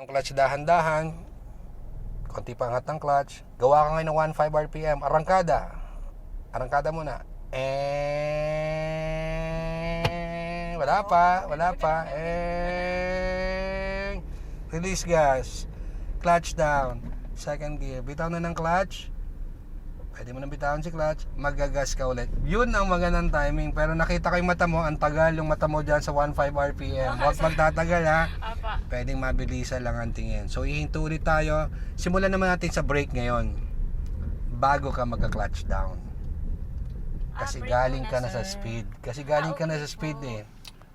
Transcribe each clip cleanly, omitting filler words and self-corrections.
yung clutch dahan-dahan, konti pa angat ng clutch, gawa ka ngayon ng 1.5 RPM, arangkada muna, wala pa, release gas, clutch down, second gear, bitaw na ng clutch, pwede mo nang bitawan si clutch, magagas ka ulit. Yun ang magandang timing. Pero nakita ko yung mata mo, ang tagal yung mata mo dyan sa 1.5 RPM. Huwag magtatagal ha. Pwedeng mabilisan lang ang tingin. So ihinto ulit tayo. Simulan naman natin sa brake ngayon. Bago ka magka-clutch down. Kasi galing ka na sa speed.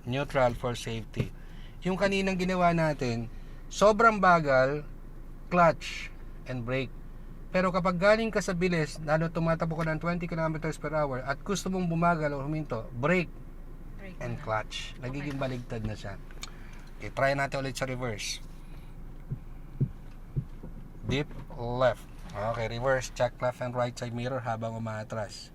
Neutral for safety. Yung kaninang ginawa natin, sobrang bagal, clutch and brake. Pero kapag galing ka sa bilis, lalo tumatakbo ka ng 20 km per hour at gusto mong bumagal o huminto, brake and clutch. Nagiging baligtad na siya. Okay, try natin ulit sa reverse. Deep left. Okay, reverse. Check left and right side mirror habang umaatras.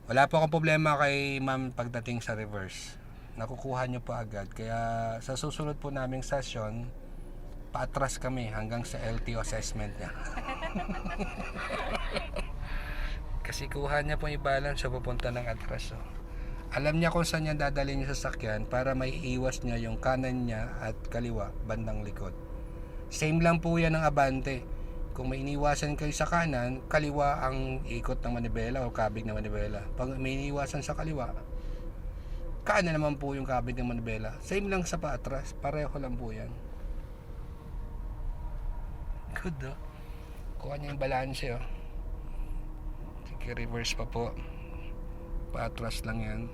Wala po akong problema kay ma'am pagdating sa reverse. Nakukuha nyo po agad. Kaya sa susunod po naming session, paatras kami hanggang sa LTO assessment niya. Kasi kuha niya po yung balance sa pupunta ng atras. Alam niya kung saan niya dadalhin yung sasakyan para may iwas niya yung kanan niya at kaliwa, bandang likod. Same lang po yan ng Abante. Kung may iniwasan kayo sa kanan, kaliwa ang ikot ng manibela o kabig ng manibela. Pag may iniwasan sa kaliwa, kanan naman po yung kabig ng manibela. Same lang sa paatras, pareho lang po yan. Good kuha niya yung balance sige, reverse pa po, paatras lang yan.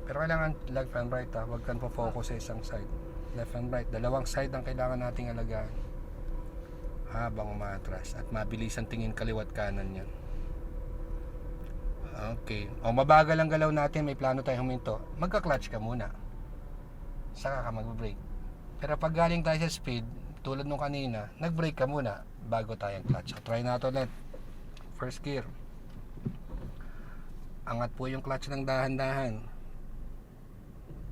Pero kailangan left and right huwag kang po-focus sa isang side. Left and right, dalawang side ang kailangan nating alagaan habang umatras at mabilis ang tingin kaliwat kanan yan. Okay, mabagal ang galaw natin, may plano tayong huminto, magka-clutch ka muna saka ka mag-brake. Pero pag galing tayo sa speed tulad nung kanina, nag-brake ka muna bago tayong clutch. So try natin ulit. First gear, angat po yung clutch ng dahan-dahan.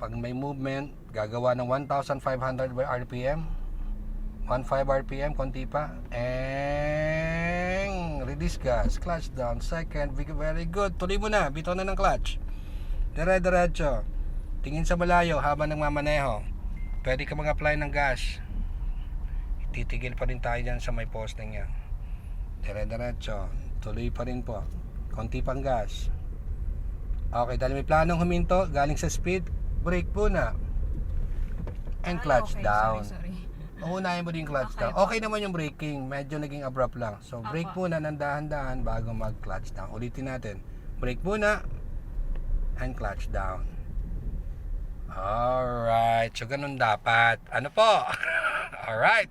Pag may movement, gagawa ng 1,500 by RPM, 1.5 RPM, konti pa, and release gas, clutch down, second, very good, tuloy mo na, bitaw na ng clutch, dire-diretso, tingin sa malayo habang nagmamaneho, pwede ka mag-apply ng gas, titigil pa rin tayo dyan sa may posting yan, dire-diretso, tuloy pa rin po, konti pang gas. Okay, dahil may planong huminto galing sa speed, brake po na and clutch down. Unahin mo din clutch down. Okay naman yung braking, medyo naging abrupt lang. So brake muna ng dahan-dahan bago mag-clutch down. Ulitin natin, brake muna and clutch down. Alright, so ganun dapat. Ano po? Alright,